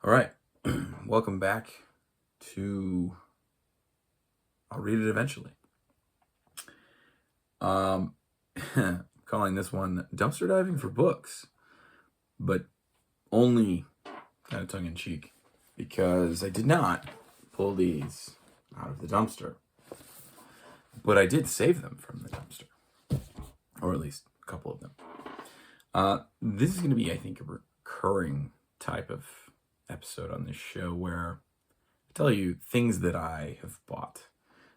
All right, welcome back to I'll Read It Eventually. Calling this one Dumpster Diving for Books, but only kind of tongue-in-cheek, because I did not pull these out of the dumpster, but I did save them from the dumpster, or at least a couple of them. This is going to be, I think, a recurring type of episode on this show where I tell you things that I have bought.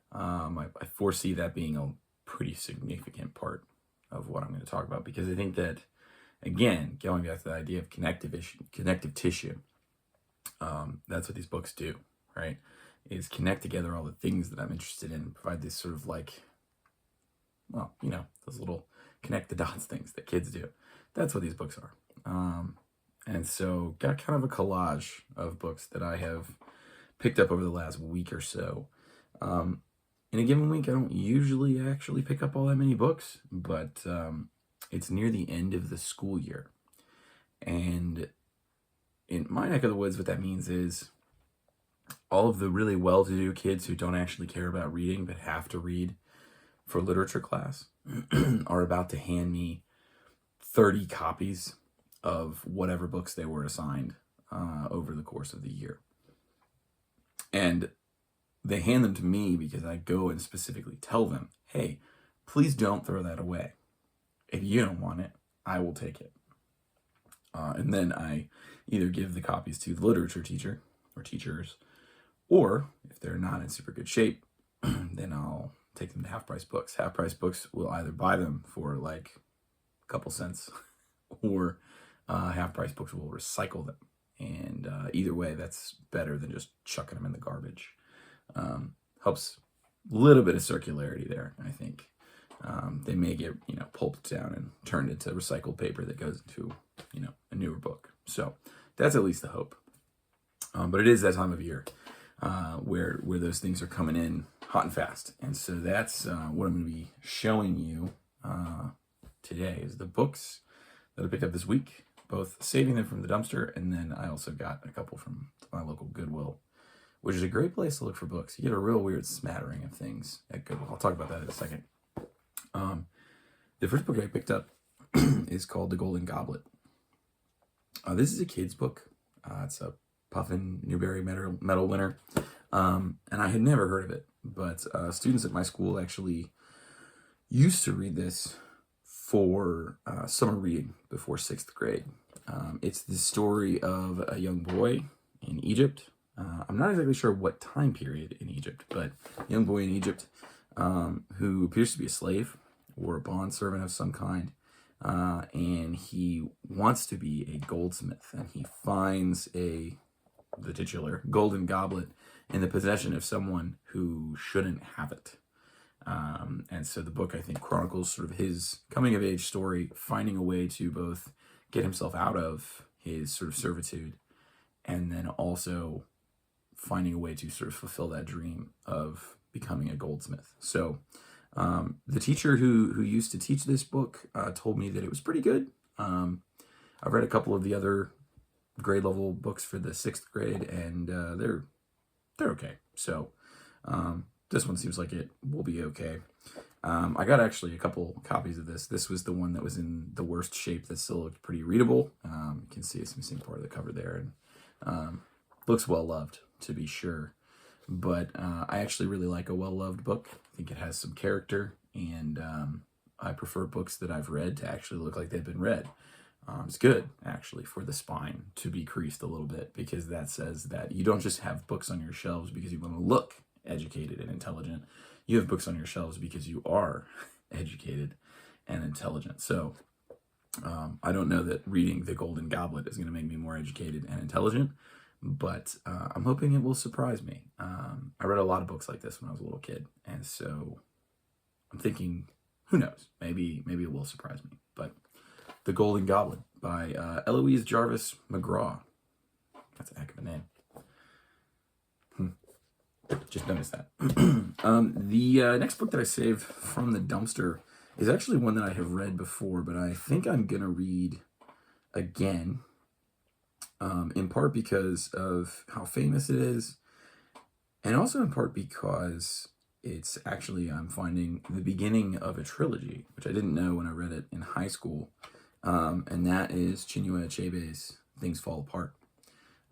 I foresee that being a pretty significant part of what I'm going to talk about, because I think that, again, going back to the idea of connective tissue, that's what these books do, right? Is connect together all the things that I'm interested in and provide this sort of like, well, those little connect the dots things that kids do. That's what these books are. And so got kind of a collage of books that I have picked up over the last week or so. In a given week, I don't usually actually pick up all that many books, but it's near the end of the school year. And in my neck of the woods, what that means is all of the really well-to-do kids who don't actually care about reading but have to read for literature class are about to hand me 30 copies of whatever books they were assigned over the course of the year. And they hand them to me because I go and specifically tell them, hey, please don't throw that away. If you don't want it, I will take it. And then I either give the copies to the literature teacher or teachers, or if they're not in super good shape, then I'll take them to half-price books. Half-price books will either buy them for like a couple cents, or half-price books will recycle them. And either way, that's better than just chucking them in the garbage. Helps a little bit of circularity there, I think. They may get, pulped down and turned into recycled paper that goes into, a newer book. So that's at least the hope. But it is that time of year where those things are coming in hot and fast. And so that's what I'm going to be showing you today is the books that I picked up this week, both saving them from the dumpster, and then I also got a couple from my local Goodwill, which is a great place to look for books. You get a real weird smattering of things at Goodwill. I'll talk about that in a second. The first book I picked up is called The Golden Goblet. This is a kid's book. It's a Puffin Newbery Medal winner. And I had never heard of it, but students at my school actually used to read this for summer reading before 6th grade. It's the story of a young boy in Egypt. I'm not exactly sure what time period in Egypt, but a young boy in Egypt who appears to be a slave or a bondservant of some kind, and he wants to be a goldsmith, and he finds the titular golden goblet in the possession of someone who shouldn't have it. And so the book, I think, chronicles sort of his coming-of-age story, finding a way to both get himself out of his sort of servitude, and then also finding a way to sort of fulfill that dream of becoming a goldsmith. So the teacher who used to teach this book told me that it was pretty good. I've read a couple of the other grade level books for the 6th grade, and they're okay. So this one seems like it will be okay. I got actually a couple copies of this. This was the one that was in the worst shape that still looked pretty readable. You can see it's missing part of the cover there, and looks well loved, to be sure. But I actually really like a well-loved book. I think it has some character, and I prefer books that I've read to actually look like they've been read. It's good, actually, for the spine to be creased a little bit, because that says that you don't just have books on your shelves because you want to look educated and intelligent. You have books on your shelves because you are educated and intelligent. So I don't know that reading The Golden Goblet is going to make me more educated and intelligent, but I'm hoping it will surprise me. I read a lot of books like this when I was a little kid, and so I'm thinking, who knows? Maybe it will surprise me. But The Golden Goblet by Eloise, Jarvis, McGraw. That's a heck of a name. Just noticed that. The next book that I saved from the dumpster is actually one that I have read before, but I think I'm going to read again. in part because of how famous it is, and also in part because it's actually, I'm finding, the beginning of a trilogy, which I didn't know when I read it in high school, and that is Chinua Achebe's Things Fall Apart.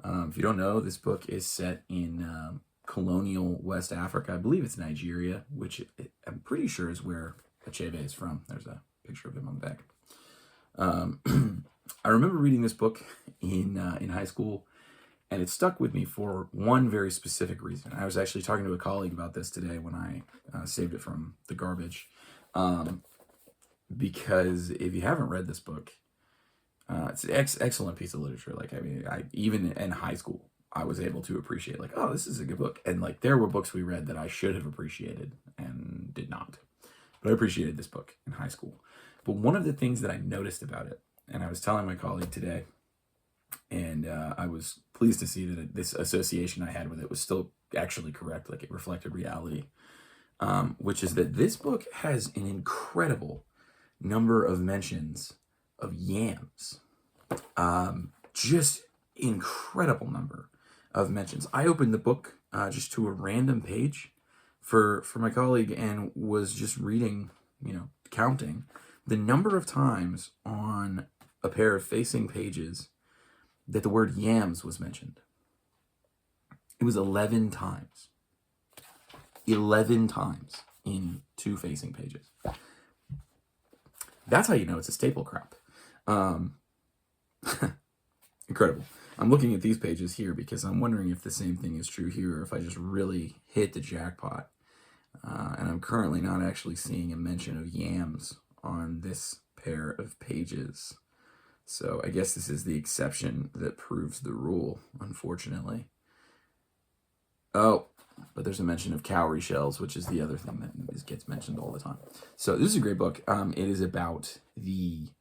If you don't know, this book is set in colonial West Africa. I believe it's Nigeria, which I'm pretty sure is where Achebe is from. There's a picture of him on the back. I remember reading this book in high school, and it stuck with me for one very specific reason. I was actually talking to a colleague about this today when I saved it from the garbage. Because if you haven't read this book, it's an excellent piece of literature. Like, I mean, even in high school, I was able to appreciate, like, oh, this is a good book. And like, there were books we read that I should have appreciated and did not. But I appreciated this book in high school. But one of the things that I noticed about it, and I was telling my colleague today, and I was pleased to see that this association I had with it was still actually correct, like it reflected reality, which is that this book has an incredible number of mentions of yams. Just incredible number of mentions. I opened the book just to a random page for my colleague and was just reading, counting the number of times on a pair of facing pages that the word yams was mentioned. It was 11 times. 11 times in 2 facing pages. That's how you know it's a staple crop. Incredible. I'm looking at these pages here because I'm wondering if the same thing is true here, or if I just really hit the jackpot. And I'm currently not actually seeing a mention of yams on this pair of pages. So I guess this is the exception that proves the rule, unfortunately. Oh, but there's a mention of cowrie shells, which is the other thing that gets mentioned all the time. So this is a great book. It is about the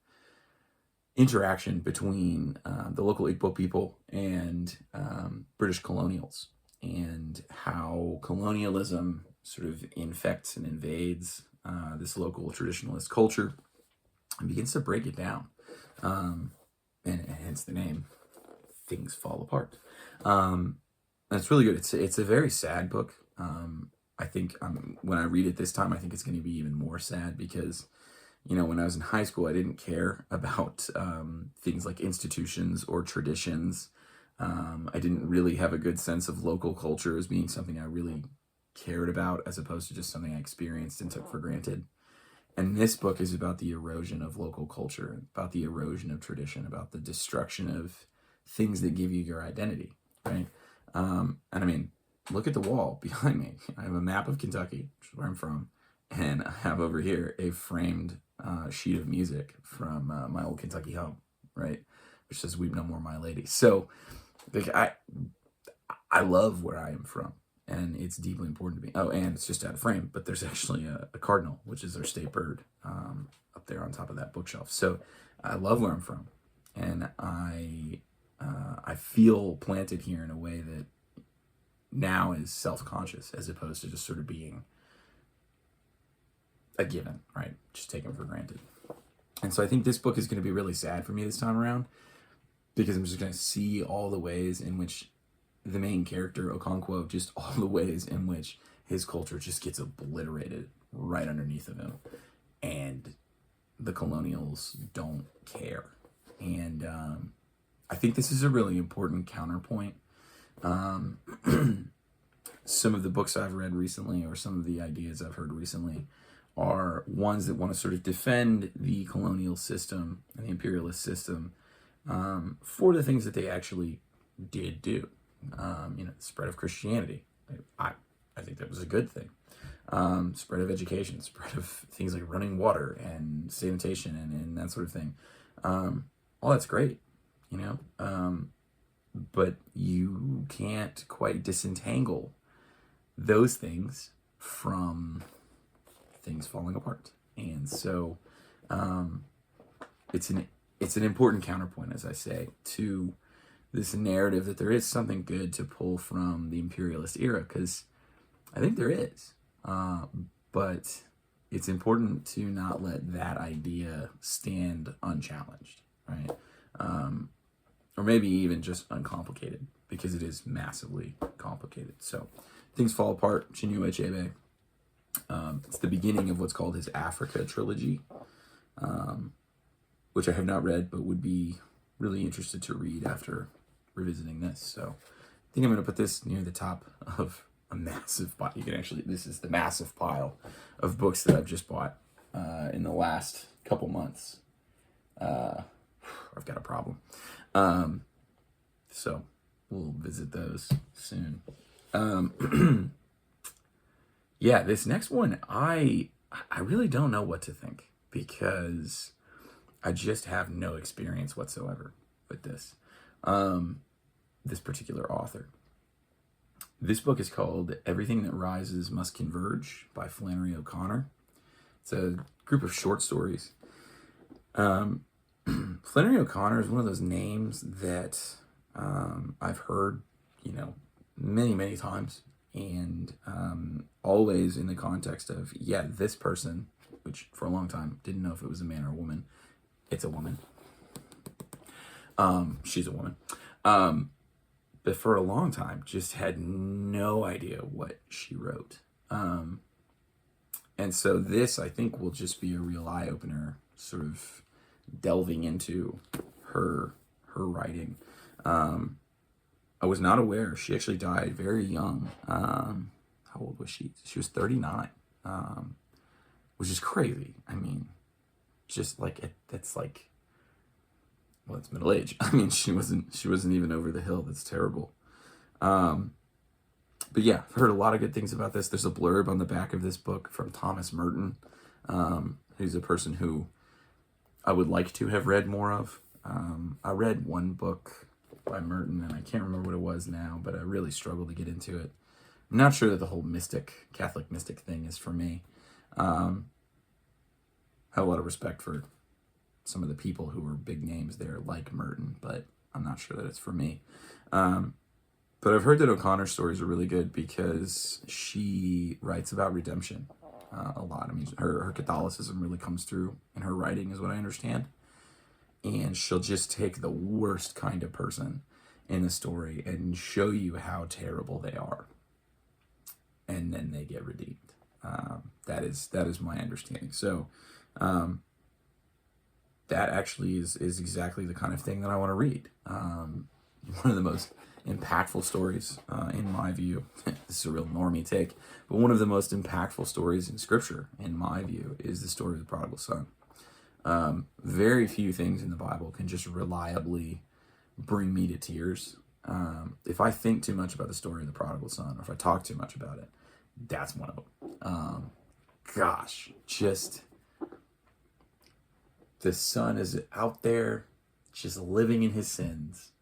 interaction between the local Igbo people and British colonials, and how colonialism sort of infects and invades this local traditionalist culture and begins to break it down. And hence the name, Things Fall Apart. It's really good. It's a very sad book. I think when I read it this time, I think it's going to be even more sad because, when I was in high school, I didn't care about things like institutions or traditions. I didn't really have a good sense of local culture as being something I really cared about, as opposed to just something I experienced and took for granted. And this book is about the erosion of local culture, about the erosion of tradition, about the destruction of things that give you your identity, right? And I mean, look at the wall behind me. I have a map of Kentucky, which is where I'm from, and I have over here a framed sheet of music from my old Kentucky home, right? Which says, "Weep no more, my lady." So, like, I love where I am from, and it's deeply important to me. Oh, and it's just out of frame, but there's actually a cardinal, which is our state bird, up there on top of that bookshelf. So I love where I'm from, and I feel planted here in a way that now is self-conscious, as opposed to just sort of being a given, right? Just taken for granted. And so I think this book is going to be really sad for me this time around, because I'm just going to see all the ways in which the main character, Okonkwo, just all the ways in which his culture just gets obliterated right underneath of him. And the colonials don't care. And I think this is a really important counterpoint. Some of the books I've read recently, or some of the ideas I've heard recently, are ones that want to sort of defend the colonial system and the imperialist system for the things that they actually did do. The spread of Christianity. I think that was a good thing. Spread of education, spread of things like running water and sanitation and that sort of thing. All that's great, but you can't quite disentangle those things from things falling apart. And so it's an important counterpoint, as I say, to this narrative that there is something good to pull from the imperialist era, because I think there is. But it's important to not let that idea stand unchallenged, right? or maybe even just uncomplicated, because it is massively complicated. So Things Fall Apart, Chinua Achebe. It's the beginning of what's called his Africa trilogy, which I have not read, but would be really interested to read after revisiting this. So I think I'm going to put this near the top of a massive pile. You can actually, this is the massive pile of books that I've just bought in the last couple months. I've got a problem. So we'll visit those soon. Yeah, this next one, I really don't know what to think, because I just have no experience whatsoever with this particular author. This book is called Everything That Rises Must Converge by Flannery O'Connor. It's a group of short stories. Flannery O'Connor is one of those names that I've heard, many, many times. And always in the context of, yeah, this person, which for a long time didn't know if it was a man or a woman. It's a woman. She's a woman. But for a long time, just had no idea what she wrote. And so this, I think, will just be a real eye-opener, sort of delving into her writing. I was not aware. She actually died very young. How old was she? She was 39, which is crazy. I mean, just like, that's like, well, it's middle age. I mean, she wasn't even over the hill. That's terrible. But yeah, I've heard a lot of good things about this. There's a blurb on the back of this book from Thomas Merton, who's a person who I would like to have read more of. I read one book by Merton, and I can't remember what it was now, but I really struggled to get into it. I'm not sure that the whole Catholic mystic thing is for me. I have a lot of respect for some of the people who were big names there, like Merton, but I'm not sure that it's for me. But I've heard that O'Connor's stories are really good because she writes about redemption a lot. I mean, her Catholicism really comes through in her writing, is what I understand. And she'll just take the worst kind of person in the story and show you how terrible they are. And then they get redeemed. That is my understanding. So that actually is exactly the kind of thing that I want to read. One of the most impactful stories, in my view, this is a real normie take, but one of the most impactful stories in Scripture, in my view, is the story of the prodigal son. Very few things in the Bible can just reliably bring me to tears. If I think too much about the story of the prodigal son, or if I talk too much about it, that's one of them. Just the son is out there just living in his sins,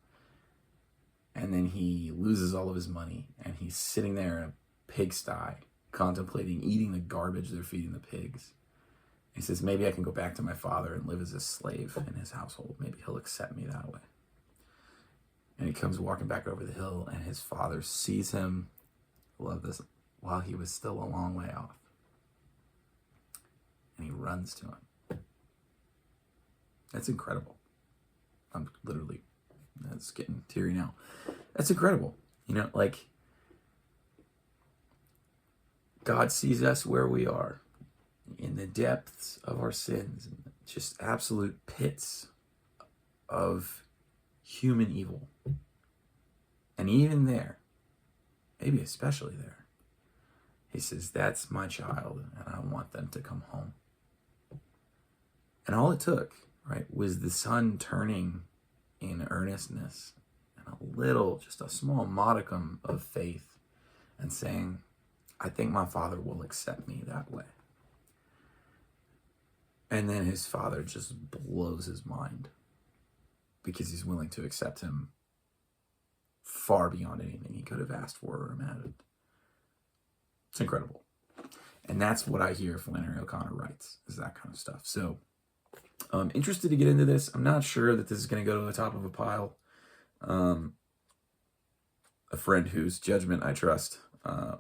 and then he loses all of his money, and he's sitting there in a pigsty contemplating eating the garbage they're feeding the pigs. He says, maybe I can go back to my father and live as a slave in his household. Maybe he'll accept me that way. And he comes walking back over the hill, and his father sees him, love this, while he was still a long way off. And he runs to him. That's incredible. I'm literally, it's getting teary now. That's incredible. God sees us where we are, in the depths of our sins, and just absolute pits of human evil. And even there, maybe especially there, he says, that's my child, and I want them to come home. And all it took, right, was the son turning in earnestness and just a small modicum of faith, and saying, I think my father will accept me that way. And then his father just blows his mind, because he's willing to accept him far beyond anything he could have asked for or imagined. It's incredible. And that's what I hear Flannery O'Connor writes, is that kind of stuff. So I'm interested to get into this. I'm not sure that this is going to go to the top of a pile. A friend whose judgment I trust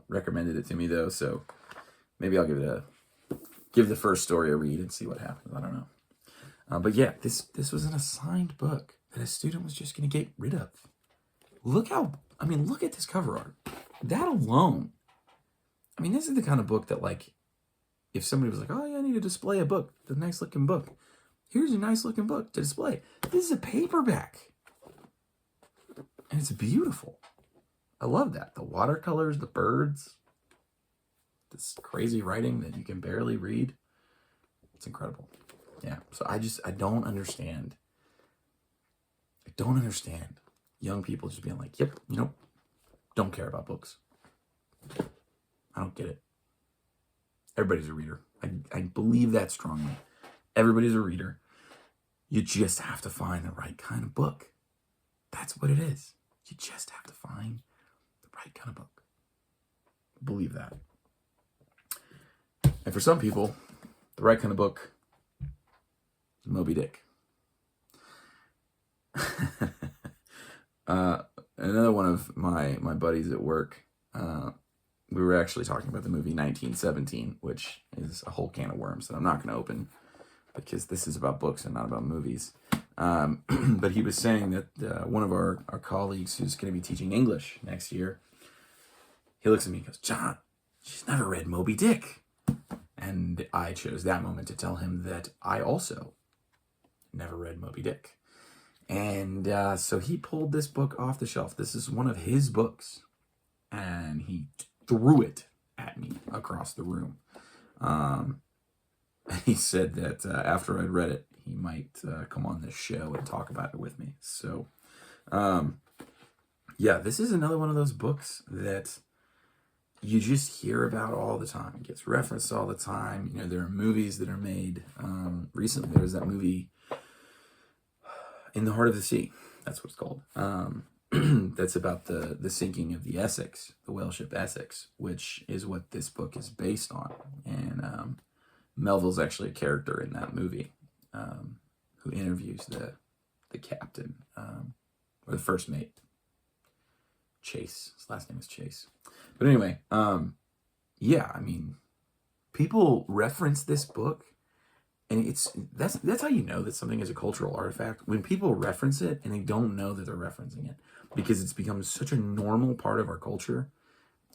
recommended it to me, though, so maybe I'll give the first story a read and see what happens. I don't But yeah, this was an assigned book that a student was just going to get rid of. Look at this cover art. That alone. I mean, this is the kind of book that, like, if somebody was like, oh, yeah, I need to display a book, the nice looking book. Here's a nice looking book to display. This is a paperback. And it's beautiful. I love that. The watercolors, the birds, this crazy writing that you can barely read. It's incredible. Yeah. So I don't understand. I don't understand young people just being like, yep, don't care about books. I don't get it. Everybody's a reader. I believe that strongly. Everybody's a reader. You just have to find the right kind of book. That's what it is. You just have to find the right kind of book. Believe that. And for some people, the right kind of book is Moby Dick. Another one of my buddies at work, we were actually talking about the movie 1917, which is a whole can of worms that I'm not going to open because this is about books and not about movies. But he was saying that one of our colleagues who's going to be teaching English next year, he looks at me and goes, John, she's never read Moby Dick. And I chose that moment to tell him that I also never read Moby Dick. And so he pulled this book off the shelf. This is one of his books. And he threw it at me across the room. And he said that after I'd read it, he might come on this show and talk about it with me. So, yeah, this is another one of those books that you just hear about all the time. It gets referenced all the time. You know, there are movies that are made. Recently, there was that movie, In the Heart of the Sea. That's what it's called. That's about the sinking of the Essex, the whale ship Essex, which is what this book is based on. And Melville's actually a character in that movie who interviews the captain, or the first mate. Chase. His last name is Chase. But anyway, yeah, I mean, people reference this book, and that's how you know that something is a cultural artifact, when people reference it and they don't know that they're referencing it, because it's become such a normal part of our culture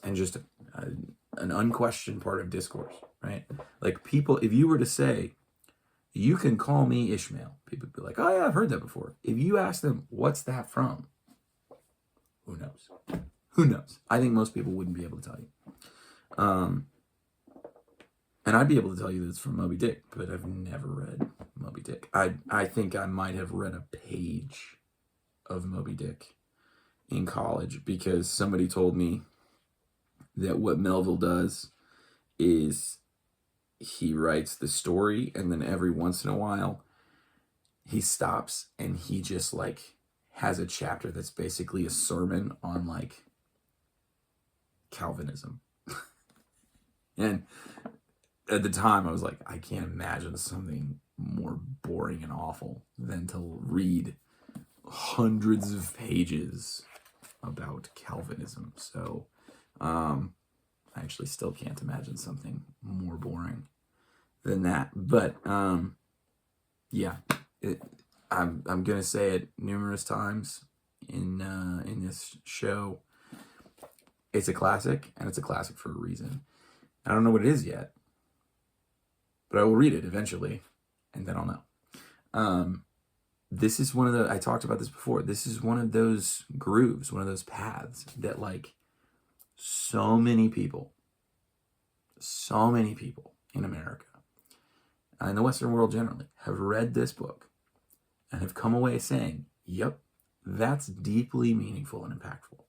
and just an unquestioned part of discourse, right? Like, people, if you were to say, you can call me Ishmael, people would be like, oh yeah, I've heard that before. If you ask them, what's that from? Who knows? Who knows? I think most people wouldn't be able to tell you. And I'd be able to tell you that it's from Moby Dick, but I've never read Moby Dick. I think I might have read a page of Moby Dick in college because somebody told me that what Melville does is he writes the story, and then every once in a while he stops and he just like has a chapter that's basically a sermon on like Calvinism. And at the time I was like, I can't imagine something more boring and awful than to read hundreds of pages about Calvinism. So I actually still can't imagine something more boring than that. But yeah, I'm gonna say it numerous times in this show. It's a classic, and it's a classic for a reason. I don't know what it is yet, but I will read it eventually, and then I'll know. This is one of the, I talked about this before, this is one of those grooves, one of those paths that like so many people in America, and the Western world generally, have read this book and have come away saying, yep, that's deeply meaningful and impactful.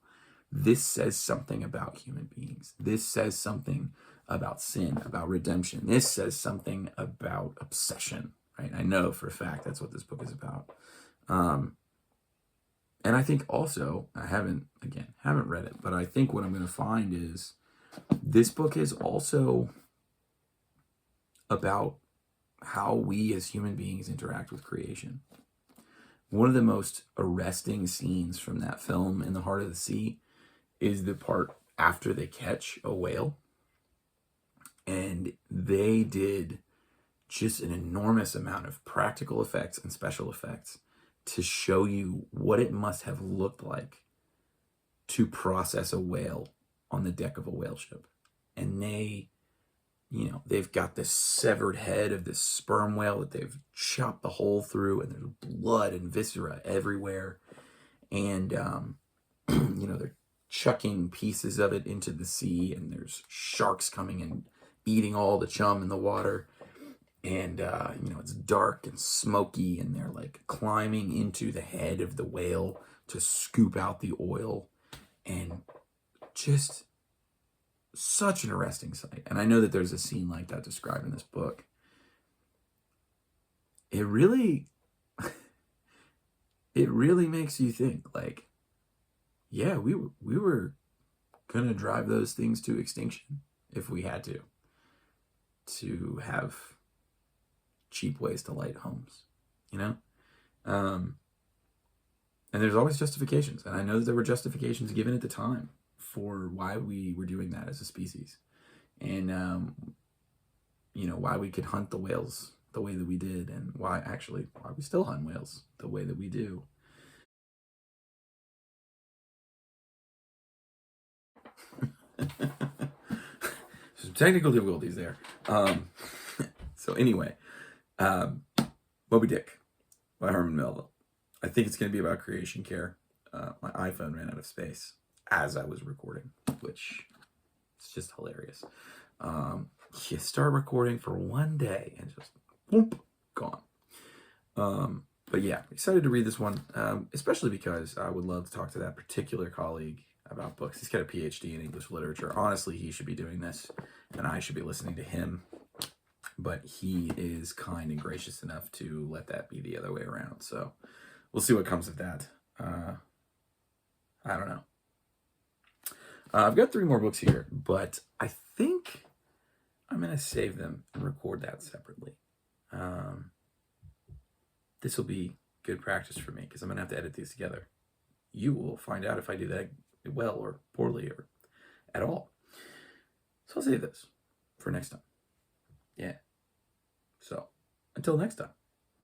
This says something about human beings. This says something about sin, about redemption. This says something about obsession, right? I know for a fact that's what this book is about. And I think also, I haven't read it, but I think what I'm going to find is this book is also about how we as human beings interact with creation. One of the most arresting scenes from that film, In the Heart of the Sea, is the part after they catch a whale. And they did just an enormous amount of practical effects and special effects to show you what it must have looked like to process a whale on the deck of a whale ship. And they've got this severed head of this sperm whale that they've chopped the hole through, and there's blood and viscera everywhere. And, they're chucking pieces of it into the sea, and there's sharks coming and eating all the chum in the water. And, it's dark and smoky, and they're like climbing into the head of the whale to scoop out the oil. And just such an arresting sight. And I know that there's a scene like that described in this book. It really makes you think, like, yeah, we were going to drive those things to extinction if we had to have cheap ways to light homes, and there's always justifications. And I know that there were justifications given at the time for why we were doing that as a species, and why we could hunt the whales the way that we did, and why we still hunt whales the way that we do. Some technical difficulties there. So anyway, Moby Dick by Herman Melville. I think it's going to be about creation care. My iPhone ran out of space as I was recording, which is just hilarious. You start recording for one day and just boom, gone. But yeah, excited to read this one, especially because I would love to talk to that particular colleague about books. He's got a PhD in English literature. Honestly, he should be doing this, and I should be listening to him. But he is kind and gracious enough to let that be the other way around. So we'll see what comes of that. I don't know. I've got 3 more books here, but I think I'm going to save them and record that separately. This will be good practice for me because I'm going to have to edit these together. You will find out if I do that well or poorly or at all. So I'll save this for next time. Yeah. So until next time.